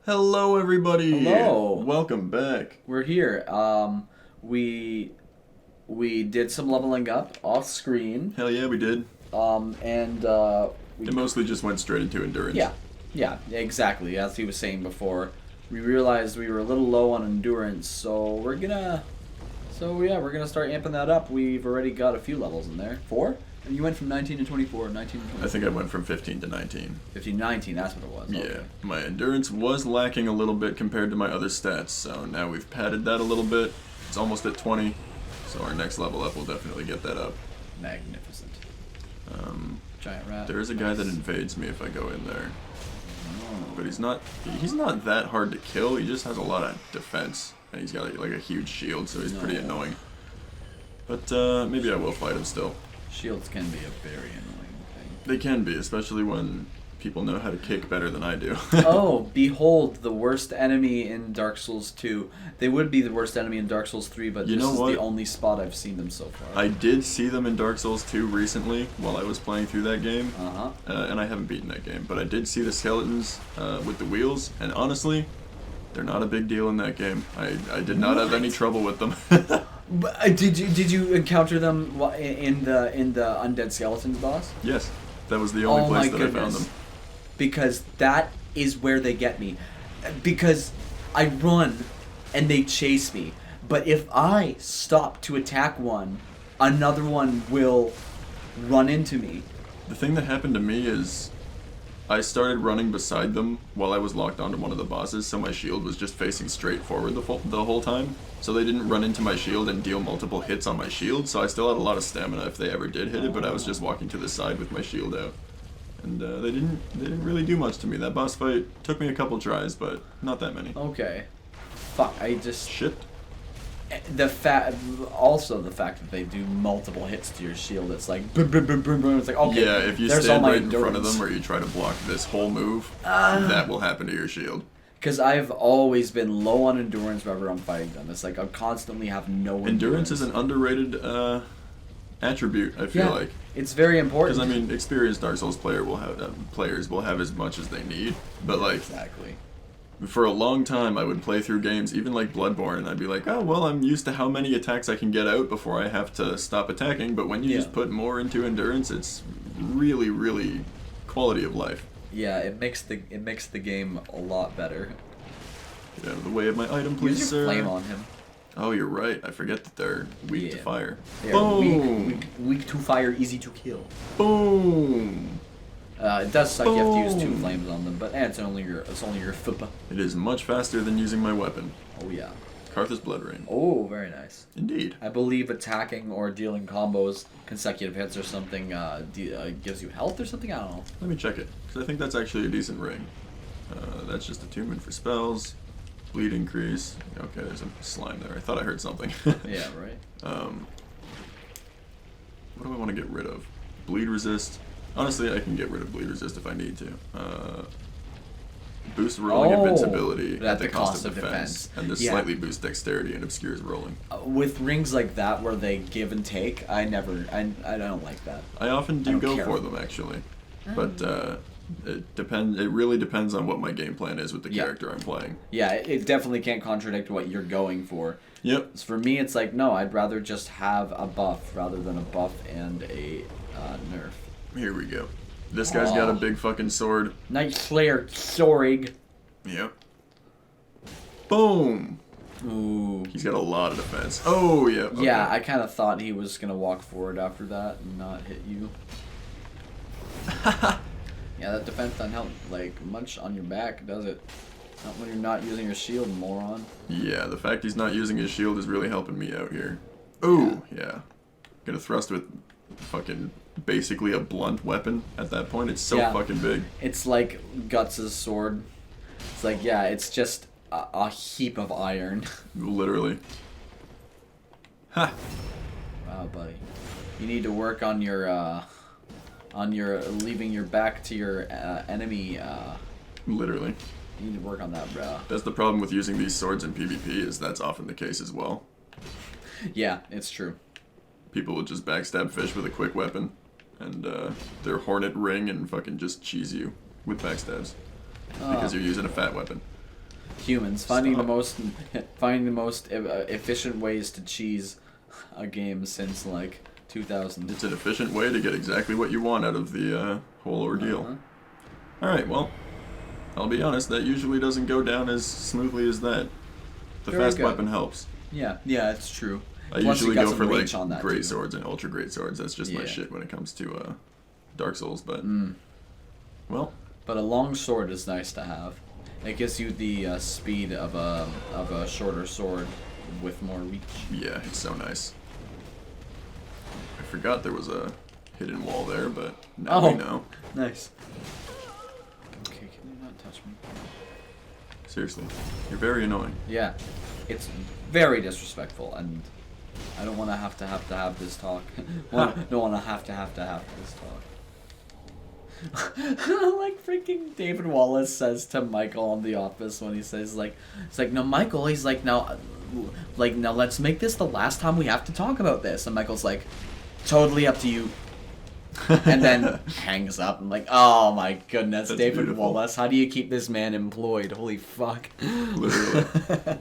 Hello, everybody. Hello. Welcome back. We're here. We did some leveling up off screen. Hell yeah, we did. And we It mostly just went straight into endurance. yeah, exactly. As he was saying before, we realized we were a little low on endurance, so we're gonna start amping that up. We've already got a few levels in there. 4? And you went from 19 to 24, 19 to 24. I think I went from 15 to 19. 15 to 19, that's what it was. Yeah. Okay. My endurance was lacking a little bit compared to my other stats, so now we've padded that a little bit. It's almost at 20, so our next level up will definitely get that up. Magnificent. Giant rat. There is a guy that invades me if I go in there. Oh. But he's not that hard to kill. He just has a lot of defense, and he's got like a huge shield, so he's pretty annoying. But maybe I will fight him still. Shields can be a very annoying thing. They can be, especially when people know how to kick better than I do. Oh, behold the worst enemy in Dark Souls 2. They would be the worst enemy in Dark Souls 3, but You this know is what? the only spot I've seen them so far. I did see them in Dark Souls 2 recently while I was playing through that game. And I haven't beaten that game, but I did see the skeletons with the wheels, and honestly, they're not a big deal in that game. I did not have any trouble with them. But, did you encounter them in the Undead Skeletons boss? Yes, that was the only place that I found goodness. them. Because that is where they get me. Because I run and they chase me. But if I stop to attack one, another one will run into me. The thing that happened to me is I started running beside them while I was locked onto one of the bosses, so my shield was just facing straight forward the whole time. So they didn't run into my shield and deal multiple hits on my shield, so I still had a lot of stamina if they ever did hit it, but I was just walking to the side with my shield out. And they didn't really do much to me. That boss fight took me a couple tries, but not that many. Okay. Fuck, I just... Shit. Also the fact that they do multiple hits to your shield, it's like boom, boom, boom, boom, boom. It's like, okay, Yeah, if you there's all stand my right in front of endurance. them or you try to block this whole move, that will happen to your shield. Because I've always been low on endurance whenever I'm fighting them. It's like I constantly have no endurance. Endurance is an underrated attribute, I feel like. It's very important. Because, I mean, experienced Dark Souls players will have as much as they need, but, like, exactly. for a long time I would play through games, even like Bloodborne, and I'd be like, oh, well, I'm used to how many attacks I can get out before I have to stop attacking, but when you just put more into endurance, it's really, really quality of life. Yeah, it makes the game a lot better. Get out of the way of my item, please, Use your sir. flame on him. Oh, you're right. I forget that they're weak to fire. They are Boom! weak to fire, easy to kill. Boom! It does suck you have to use 2 flames on them, but it's only your FUPA. It is much faster than using my weapon. Oh yeah. Karthus Blood Rain. Oh, very nice. Indeed. I believe attacking or dealing combos, consecutive hits or something, gives you health or something. I don't know. Let me check it, because I think that's actually a decent ring. That's just attunement for spells. Bleed increase. Okay, there's a slime there. I thought I heard something. Yeah, right. What do I want to get rid of? Bleed resist. Honestly, I can get rid of bleed resist if I need to. Boost rolling invincibility at the cost of defense. And this slightly boosts dexterity and obscures rolling. With rings like that where they give and take, I don't like that. I often do go for them actually, but it really depends on what my game plan is with the character I'm playing. Yeah, it definitely can't contradict what you're going for. Yep. So for me, it's like, no, I'd rather just have a buff rather than a buff and a nerf. Here we go. This guy's got a big fucking sword. Night Slayer Sorig. Yep. Boom! Ooh. He's got a lot of defense. Oh, yeah. Okay. Yeah, I kind of thought he was going to walk forward after that and not hit you. Yeah, that defense doesn't help, like, much on your back, does it? Not when you're not using your shield, moron. Yeah, the fact he's not using his shield is really helping me out here. Ooh, yeah. Gonna thrust with fucking basically a blunt weapon at that point. It's so fucking big. It's like Guts' sword. It's like, yeah, it's just a heap of iron. Literally. Ha! Wow, buddy. You need to work on your leaving your back to your enemy. Literally. You need to work on that, bro. That's the problem with using these swords in PvP, is that's often the case as well. Yeah, it's true. People will just backstab fish with a quick weapon, and their hornet ring and fucking just cheese you with backstabs. Because you're using a fat weapon. Humans finding Stop. the most efficient ways to cheese a game since like 2000. It's an efficient way to get exactly what you want out of the whole ordeal. Uh-huh. Alright, well, I'll be honest, that usually doesn't go down as smoothly as that. The Very fast good. weapon helps. Yeah, it's true. I Plus you usually got go some for like reach on that, great too. swords and ultra great swords. That's just my Yeah. shit when it comes to Dark Souls, but well, But a long sword is nice to have. It gives you the speed of a shorter sword with more reach. yeah, it's so nice. I forgot there was a hidden wall there, but now we know. Nice. Okay, can you not touch me? Seriously, you're very annoying. Yeah, it's very disrespectful, and I don't want to have to have this talk. Don't want to have this talk. Like freaking David Wallace says to Michael on The Office when he says it's like, no, Michael, he's like, now let's make this the last time we have to talk about this, and Michael's like, totally up to you. And then hangs up. I'm like, oh my goodness, That's David beautiful. Wallace, how do you keep this man employed? Holy fuck. Literally.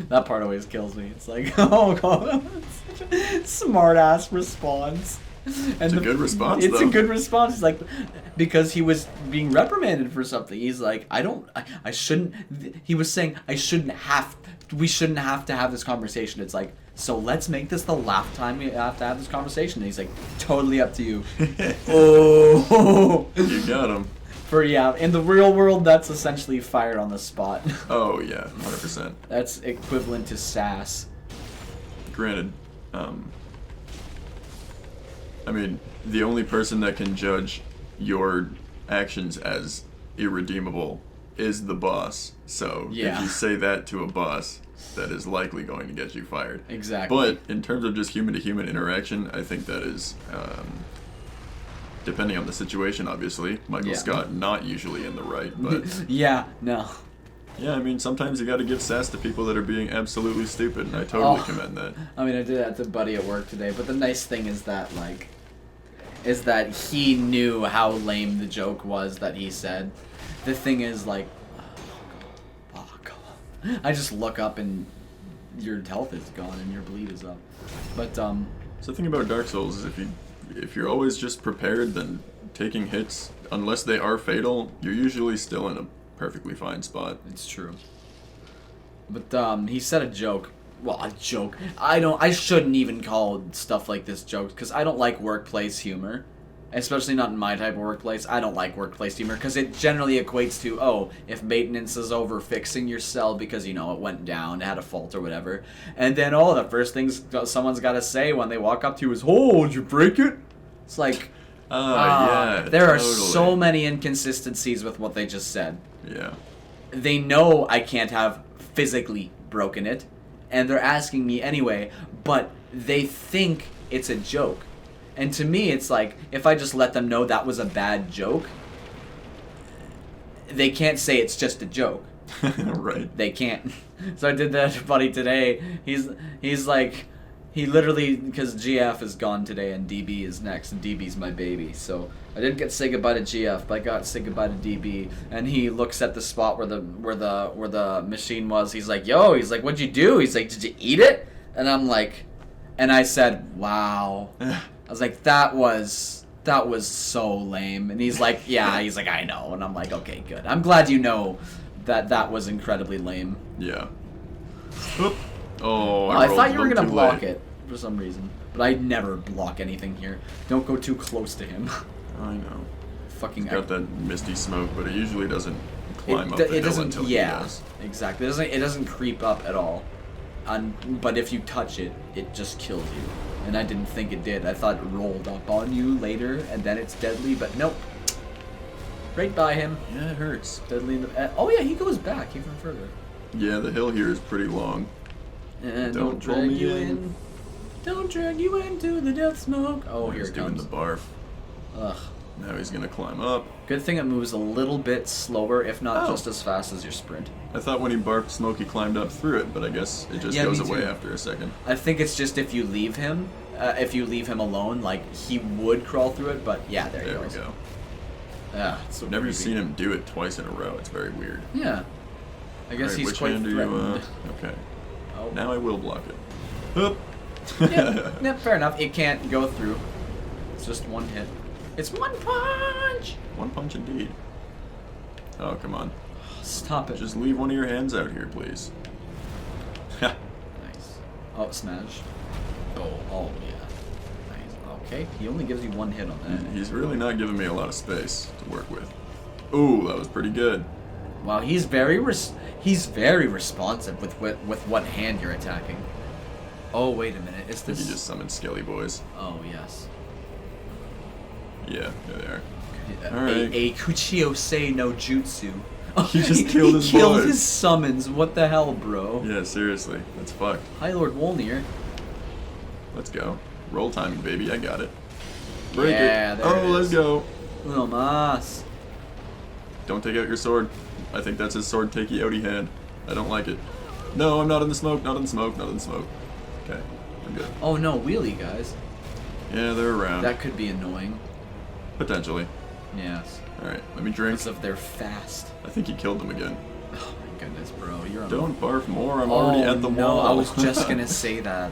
That part always kills me. It's like, oh god, it's such a smart ass response. And It's a good response, It's though. a good response. It's like, because he was being reprimanded for something. He's like, I shouldn't. He was saying we shouldn't have to have this conversation. It's like, so let's make this the last time we have to have this conversation. And he's like, totally up to you. Oh. You got him. In the real world, that's essentially fired on the spot. Oh yeah, 100%. That's equivalent to sass. Granted, I mean, the only person that can judge your actions as irredeemable is the boss. So Yeah. if you say that to a boss, that is likely going to get you fired. Exactly. But in terms of just human-to-human interaction, I think that is, depending on the situation, obviously. Michael Yeah. Scott not usually in the right, but Yeah, no. yeah, I mean, sometimes you got to give sass to people that are being absolutely stupid, and I totally commend that. I mean, I did that to Buddy at work today, but the nice thing is that, he knew how lame the joke was that he said. The thing is, oh god. I just look up and your health is gone and your bleed is up. But, So the thing about Dark Souls is if you're always just prepared, then taking hits, unless they are fatal, you're usually still in a perfectly fine spot. it's true. But, he said a joke. Well, a joke. I shouldn't even call stuff like this jokes, because I don't like workplace humor. Especially not in my type of workplace. I don't like workplace humor, because it generally equates to, oh, if maintenance is over, fixing your cell because, it went down, it had a fault or whatever. And then, the first things someone's got to say when they walk up to you is, oh, did you break it? It's like, Yeah, there are totally. so many inconsistencies with what they just said. Yeah. They know I can't have physically broken it, and they're asking me anyway, but they think it's a joke. And to me, it's like, if I just let them know that was a bad joke, they can't say it's just a joke. Right. They can't. So I did that to Buddy today. He's like, he literally, because GF is gone today and DB is next, and DB's my baby. So I didn't get to say goodbye to GF, but I got to say goodbye to DB. And he looks at the spot where the machine was. He's like, yo, what'd you do? He's like, did you eat it? And I'm like, and I said, wow. I was like, that was so lame. And he's like, yeah, I know. And I'm like, okay, good. I'm glad you know that was incredibly lame. Yeah. Oop. Oh, I rolled thought a you were little going to too block late. it for some reason. But I never block anything here. Don't go too close to him. I know. Fucking It's got that misty smoke, but it usually doesn't climb up the it hill doesn't, until yeah, he does. exactly. It doesn't creep up at all. But if you touch it, it just kills you. And I didn't think it did. I thought it rolled up on you later, and then it's deadly, but nope. Right by him. Yeah, it hurts. Deadly in the... Oh yeah, he goes back even further. Yeah, the hill here is pretty long. And Don't don't pull drag me you in. in. Don't drag you into the death smoke. Oh, here He's it doing comes. the barf. Ugh. Now he's gonna climb up. Good thing it moves a little bit slower, if not Oh. just as fast as your sprint. I thought when he barfed smoke he climbed up through it, but I guess it just Yeah, goes me away too. after a second. I think it's just if you leave him alone, like, he would crawl through it, but yeah, there he There we goes. go. Yeah, it's so I've never creepy. seen him do it twice in a row. It's very weird. Yeah. I guess Alright, he's which quite hand threatened. Okay. Oh. Now I will block it. Oop. Yeah, fair enough. It can't go through. It's just one hit. It's one punch! One punch indeed. Oh, come on. Stop it. Just leave one of your hands out here, please. Ha. Nice. Oh, smash. Oh, yeah. Nice. Okay, he only gives you one hit on that. He's really not giving me a lot of space to work with. Ooh, that was pretty good. Wow, he's very responsive with what hand you're attacking. Oh, wait a minute. Is He this... just summoned Skelly Boys. Oh, yes. Yeah, there they are. Alright. A Kuchiyose no Jutsu. He just killed his killed boys. his summons. What the hell, bro? Yeah, seriously. That's fucked. Hi, Lord Wolnir. Let's go. Roll timing, baby. I got it. Break Yeah, it. there Oh, it let's is. go. Little mas. Don't take out your sword. I think that's his sword takey outy hand. I don't like it. No, I'm not in the smoke. Not in the smoke. Not in the smoke. Okay, I'm good. Oh no, wheelie guys. Yeah, they're around. That could be annoying. Potentially. Yes. Alright, let me drink. Because of their fast. I think he killed them again. Oh my goodness, bro. You're on Don't barf more. I'm already at the no, wall. I was just gonna say that.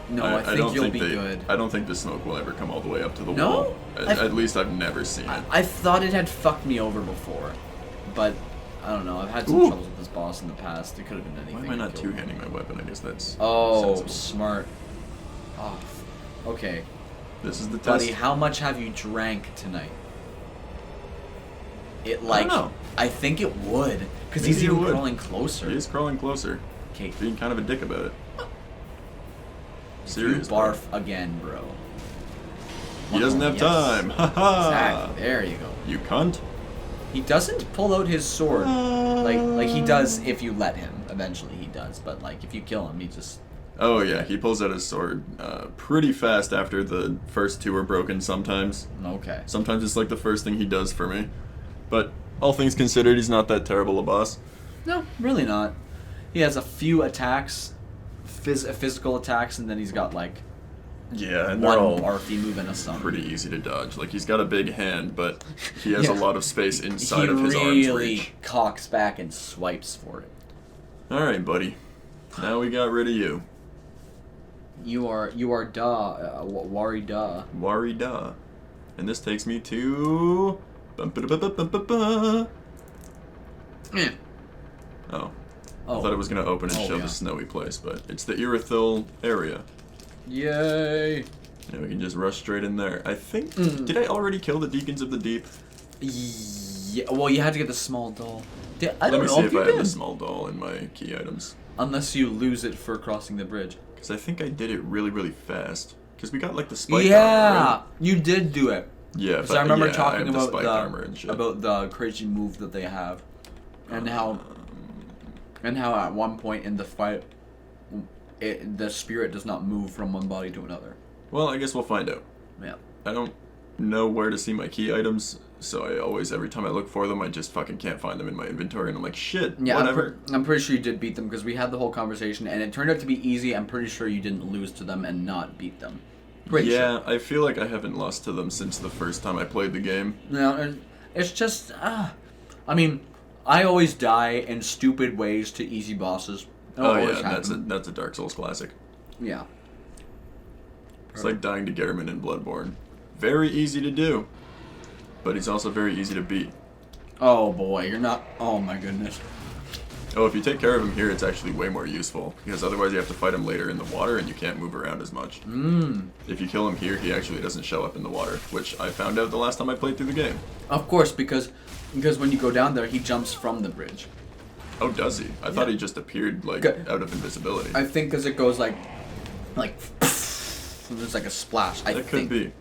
No, I think don't you'll be good. I don't think the smoke will ever come all the way up to the No? wall. At least I've never seen it. I thought it had fucked me over before, but I don't know. I've had some Ooh. troubles with this boss in the past. It could have been anything. Why am I that not killed me. two-handing my weapon? I guess that's Oh, sensible. smart. Oh, okay. This is the test. Buddy, how much have you drank tonight? It like know. I think it would, because Maybe he's it even would. crawling closer. He is crawling closer. Okay, Being kind of a dick about it. you Serious. barf again, bro. He doesn't have Yes. time. Ha ha. Exactly. There you go. You cunt. He doesn't pull out his sword like he does if you let him. Eventually he does, but like if you kill him, he just. Oh yeah, he pulls out his sword pretty fast after the first two are broken sometimes. Okay. Sometimes it's like the first thing he does for me. But all things considered, he's not that terrible a boss. No, really not. He has a few attacks, physical attacks, and then he's got like Yeah, and one they're all barfy move and a summon. pretty easy to dodge. Like, he's got a big hand, but he has a Yeah. lot of space inside He of his arm's really reach. cocks back and swipes for it. Alright, buddy. Now we got rid of you. You are Wari da. Warida. And this takes me to... Bum-ba-da-ba-ba-ba-ba. Eh. Oh. Oh. I thought it was going to open and Oh, show yeah. the snowy place, but it's the Irithil area. Yay! And we can just rush straight in there. I think... Mm. Did I already kill the Deacons of the Deep? Yeah, well, you had to get the small doll. I Let don't me know see if if you I have did. the small doll in my key items. Unless you lose it for crossing the bridge. Because I think I did it really, really fast. Because we got, like, the spike armor, Yeah, right? you did do it. Yeah, Because I remember talking I have about the spike armor and shit. the crazy move that they have, and how at one point in the fight, the spirit does not move from one body to another. Well, I guess we'll find out. Yeah. I don't know where to see my key items, so I always, every time I look for them, I just fucking can't find them in my inventory, and I'm like, shit, Yeah, whatever. I'm pretty sure you did beat them because we had the whole conversation, and it turned out to be easy. I'm pretty sure you didn't lose to them and not beat them. Pretty Yeah, sure. I feel like I haven't lost to them since the first time I played the game. No, it's just, I mean, I always die in stupid ways to easy bosses. It'll Oh always yeah, happen. that's a Dark Souls classic. Yeah. It's like dying to Gehrman in Bloodborne. Very easy to do, but he's also very easy to beat. Oh boy, you're not. Oh my goodness. Oh, if you take care of him here, it's actually way more useful, because otherwise you have to fight him later in the water and you can't move around as much. If you kill him here, he actually doesn't show up in the water, which I found out the last time I played through the game. Of course, because when you go down there, he jumps from the bridge. Oh, does he? I thought he just appeared, like, Good. out of invisibility. I think because it goes like, so there's like a splash. I That think. could be.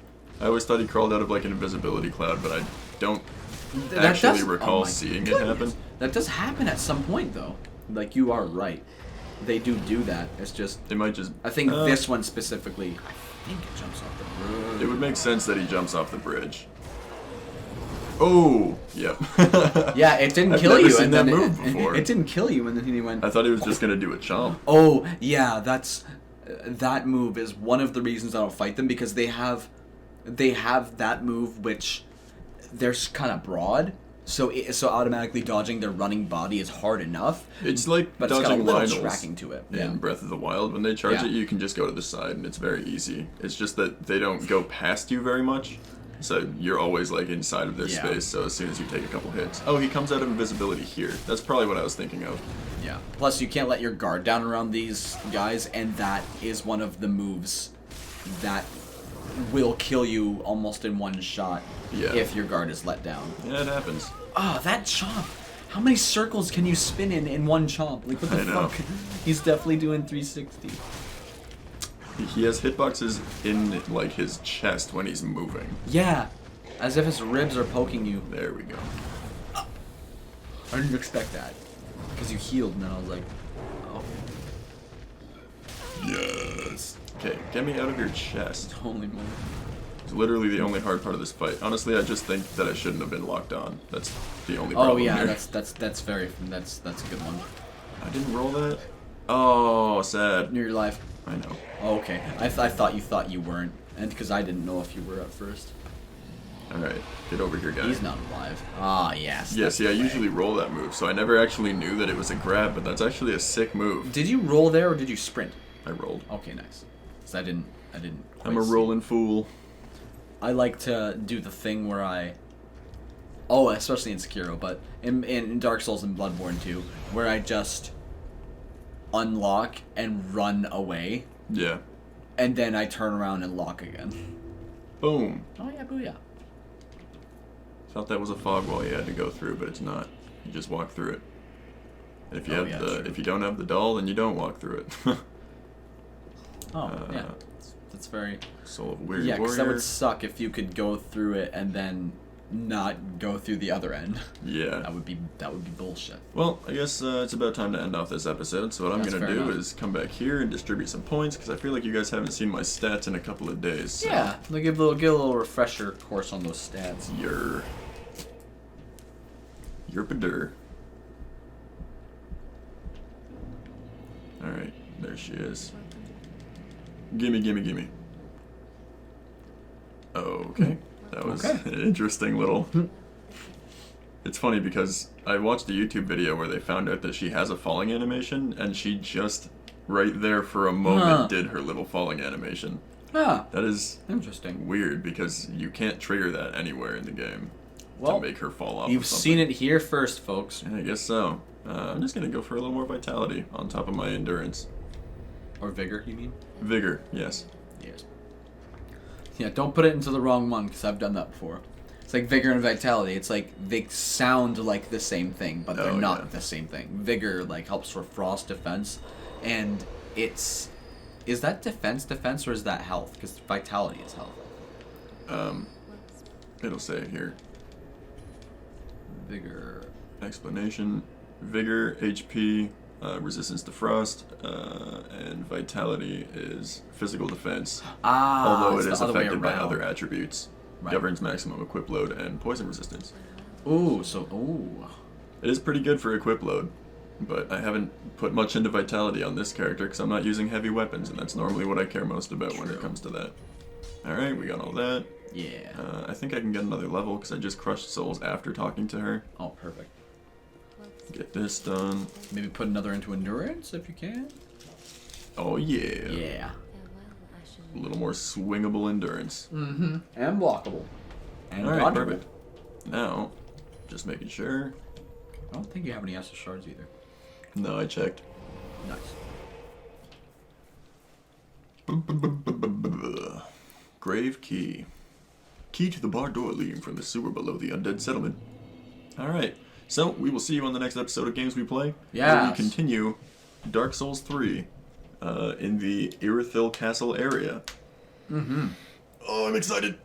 I always thought he crawled out of, like, an invisibility cloud, but I don't That actually does- recall oh my seeing it goodness. happen. That does happen at some point, though. Like, you are right. They do that. It's just, It might just... I think this one specifically, I think it jumps off the bridge. It would make sense that he jumps off the bridge. Oh, yep. Yeah, it didn't I've kill never you, seen and that then move before. it didn't kill you, and then he went. I thought he was just gonna do a chomp. Oh, yeah, that move is one of the reasons I don't fight them, because they have that move which they're kind of broad, So automatically dodging their running body is hard enough. It's like but it's got a dodging little Lynels tracking to it. Yeah. in Breath of the Wild. When they charge Yeah. it, you can just go to the side, and it's very easy. It's just that they don't go past you very much, so you're always like inside of their Yeah. space. So as soon as you take a couple hits, oh, he comes out of invisibility here. That's probably what I was thinking of. Yeah. Plus, you can't let your guard down around these guys, and that is one of the moves that will kill you almost in one shot if your guard is let down. Yeah, it happens. Oh, that chomp! How many circles can you spin in one chomp? Like, what the I know. fuck? He's definitely doing 360. He has hitboxes in like his chest when he's moving. Yeah, as if his ribs are poking you. There we go. I didn't expect that. Because you healed, and then I was like, oh. Yes. Okay, get me out of your chest. Holy moly. It's literally the only hard part of this fight. Honestly, I just think that I shouldn't have been locked on. That's the only problem Oh yeah, here. that's a good one. I didn't roll that. Oh, sad. Near your life. I know. Oh, okay. I thought you weren't, and because I didn't know if you were at first. All right, get over here, guy. He's not alive. Ah, yes. Yeah, that's see, I the way. usually roll that move, so I never actually knew that it was a grab, but that's actually a sick move. Did you roll there or did you sprint? I rolled. Okay, nice. 'Cause I didn't. I'm a quite see. rolling fool. I like to do the thing where oh, especially in Sekiro, but in Dark Souls and Bloodborne too, where I just unlock and run away, Yeah. and then I turn around and lock again. Boom. Oh yeah, booyah. Thought that was a fog wall you had to go through, but it's not. You just walk through it. And if you Oh, have yeah, true. if you don't have the doll, then you don't walk through it. Oh yeah, that's very. Soul of a Weary Yeah, because that Warrior. would suck if you could go through it and then not go through the other end. Yeah. That would be bullshit. Well, I guess it's about time to end off this episode. So what I'm That's gonna fair do enough. is come back here and distribute some points because I feel like you guys haven't seen my stats in a couple of days. So. Yeah, like get a little refresher course on those stats. Yerpadur. Alright, there she is. Gimme. Okay. That was Okay. an interesting little... It's funny because I watched a YouTube video where they found out that she has a falling animation, and she just, right there for a moment, Huh. did her little falling animation. Ah, That is interesting. weird because you can't trigger that anywhere in the game Well, to make her fall off. you've of something. seen it here first, folks. Yeah, I guess so. I'm just gonna go for a little more vitality on top of my endurance. Or vigor, you mean? Vigor, yes. Yes. Yeah, don't put it into the wrong one, because I've done that before. It's like vigor and vitality. It's like they sound like the same thing, but they're Oh, not yeah. the same thing. Vigor like helps for frost defense, and is that defense or is that health? Because vitality is health. It'll say it here. Vigor. Explanation. Vigor, HP, resistance to frost, and vitality is physical defense. Although it's it the is other way affected by around. other attributes. Right. Governs maximum equip load and poison resistance. Ooh. It is pretty good for equip load, but I haven't put much into vitality on this character because I'm not using heavy weapons, and that's normally what I care most about when it True. comes to that. Alright, we got all that. Yeah. I think I can get another level because I just crushed souls after talking to her. Oh, perfect. Get this done. Maybe put another into endurance if you can. Oh yeah. Yeah. A little more swingable endurance. Mm-hmm. And blockable. And Alright, dodgeable. perfect. Now, just making sure. I don't think you have any Estus shards either. No, I checked. Nice. Grave key. Key to the bar door leading from the sewer below the undead settlement. Alright, so we will see you on the next episode of Games We Play. Where Yes. we continue Dark Souls 3 in the Irithyll Castle area. Mm-hmm. Oh, I'm excited.